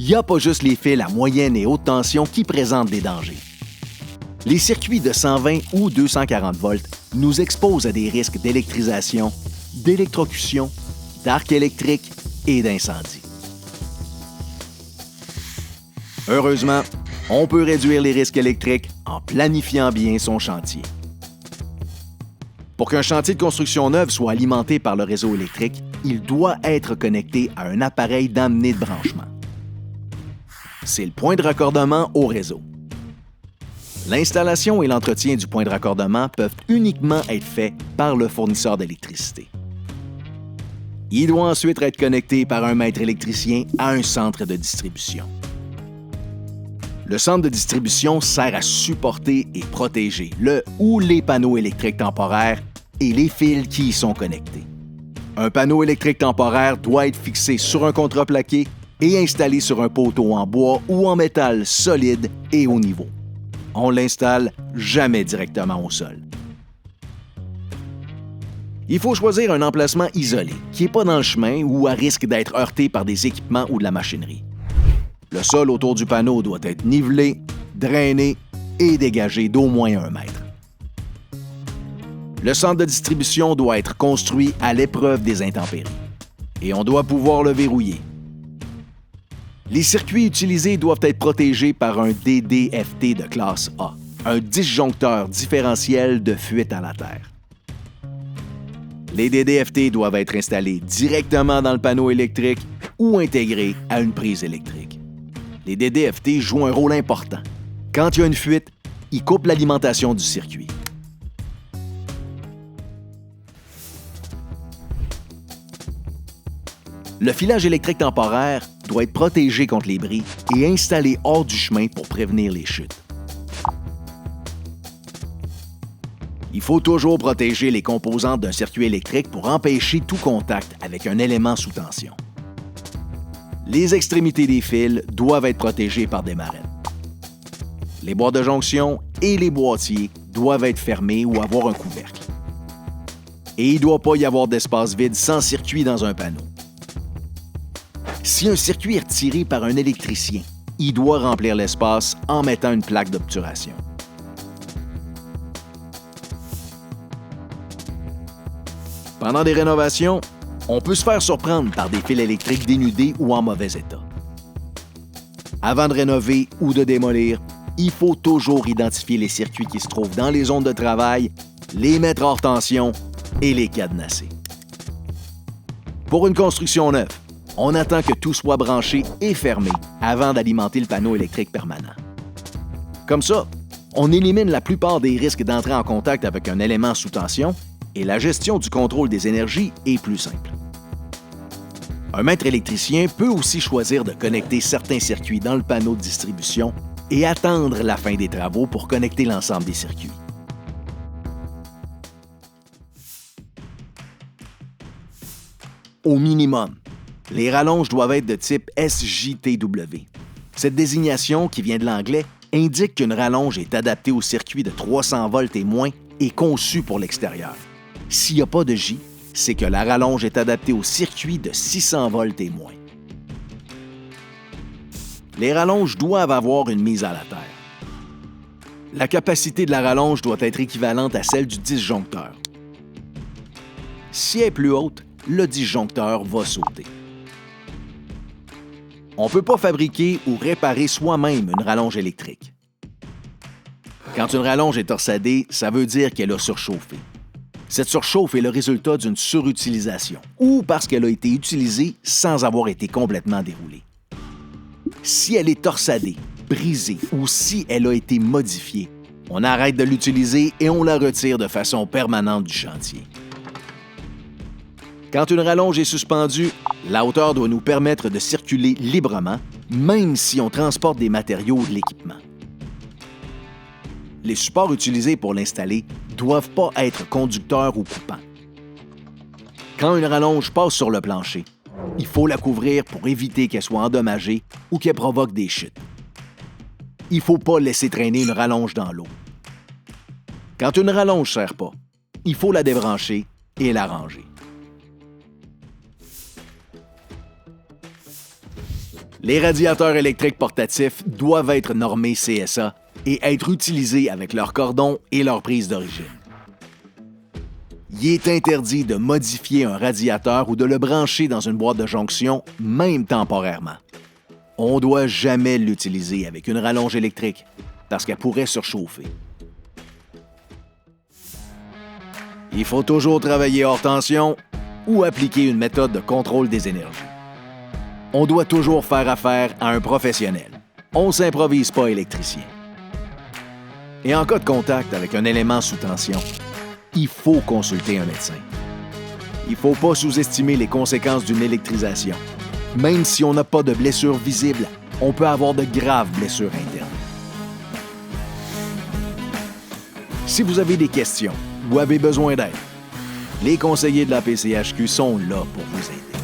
n'y a pas juste les fils à moyenne et haute tension qui présentent des dangers. Les circuits de 120 ou 240 volts nous exposent à des risques d'électrisation, d'électrocution, d'arc électrique et d'incendie. Heureusement, on peut réduire les risques électriques en planifiant bien son chantier. Pour qu'un chantier de construction neuve soit alimenté par le réseau électrique, il doit être connecté à un appareil d'amener de branchement. C'est le point de raccordement au réseau. L'installation et l'entretien du point de raccordement peuvent uniquement être faits par le fournisseur d'électricité. Il doit ensuite être connecté par un maître électricien à un centre de distribution. Le centre de distribution sert à supporter et protéger le ou les panneaux électriques temporaires et les fils qui y sont connectés. Un panneau électrique temporaire doit être fixé sur un contreplaqué et installé sur un poteau en bois ou en métal solide et haut niveau. On l'installe jamais directement au sol. Il faut choisir un emplacement isolé, qui n'est pas dans le chemin ou à risque d'être heurté par des équipements ou de la machinerie. Le sol autour du panneau doit être nivelé, drainé et dégagé d'au moins 1 mètre. Le centre de distribution doit être construit à l'épreuve des intempéries et on doit pouvoir le verrouiller. Les circuits utilisés doivent être protégés par un DDFT de classe A, un disjoncteur différentiel de fuite à la terre. Les DDFT doivent être installés directement dans le panneau électrique ou intégrés à une prise électrique. Les DDFT jouent un rôle important. Quand il y a une fuite, ils coupent l'alimentation du circuit. Le filage électrique temporaire doit être protégé contre les bris et installé hors du chemin pour prévenir les chutes. Il faut toujours protéger les composantes d'un circuit électrique pour empêcher tout contact avec un élément sous tension. Les extrémités des fils doivent être protégées par des marènes. Les boîtes de jonction et les boîtiers doivent être fermés ou avoir un couvercle. Et il ne doit pas y avoir d'espace vide sans circuit dans un panneau. Si un circuit est retiré par un électricien, il doit remplir l'espace en mettant une plaque d'obturation. Pendant des rénovations, on peut se faire surprendre par des fils électriques dénudés ou en mauvais état. Avant de rénover ou de démolir, il faut toujours identifier les circuits qui se trouvent dans les zones de travail, les mettre hors tension et les cadenasser. Pour une construction neuve, on attend que tout soit branché et fermé avant d'alimenter le panneau électrique permanent. Comme ça, on élimine la plupart des risques d'entrer en contact avec un élément sous tension et la gestion du contrôle des énergies est plus simple. Un maître électricien peut aussi choisir de connecter certains circuits dans le panneau de distribution et attendre la fin des travaux pour connecter l'ensemble des circuits. Au minimum, les rallonges doivent être de type SJTW. Cette désignation, qui vient de l'anglais, indique qu'une rallonge est adaptée au circuit de 300 volts et moins et conçue pour l'extérieur. S'il n'y a pas de J, c'est que la rallonge est adaptée au circuit de 600 volts et moins. Les rallonges doivent avoir une mise à la terre. La capacité de la rallonge doit être équivalente à celle du disjoncteur. Si elle est plus haute, le disjoncteur va sauter. On ne peut pas fabriquer ou réparer soi-même une rallonge électrique. Quand une rallonge est torsadée, ça veut dire qu'elle a surchauffé. Cette surchauffe est le résultat d'une surutilisation ou parce qu'elle a été utilisée sans avoir été complètement déroulée. Si elle est torsadée, brisée ou si elle a été modifiée, on arrête de l'utiliser et on la retire de façon permanente du chantier. Quand une rallonge est suspendue, la hauteur doit nous permettre de circuler librement, même si on transporte des matériaux ou de l'équipement. Les supports utilisés pour l'installer ne doivent pas être conducteurs ou coupants. Quand une rallonge passe sur le plancher, il faut la couvrir pour éviter qu'elle soit endommagée ou qu'elle provoque des chutes. Il ne faut pas laisser traîner une rallonge dans l'eau. Quand une rallonge ne sert pas, il faut la débrancher et la ranger. Les radiateurs électriques portatifs doivent être normés CSA et être utilisés avec leur cordon et leur prise d'origine. Il est interdit de modifier un radiateur ou de le brancher dans une boîte de jonction, même temporairement. On ne doit jamais l'utiliser avec une rallonge électrique parce qu'elle pourrait surchauffer. Il faut toujours travailler hors tension ou appliquer une méthode de contrôle des énergies. On doit toujours faire affaire à un professionnel. On ne s'improvise pas électricien. Et en cas de contact avec un élément sous tension, il faut consulter un médecin. Il ne faut pas sous-estimer les conséquences d'une électrisation. Même si on n'a pas de blessure visible, on peut avoir de graves blessures internes. Si vous avez des questions ou avez besoin d'aide, les conseillers de la PCHQ sont là pour vous aider.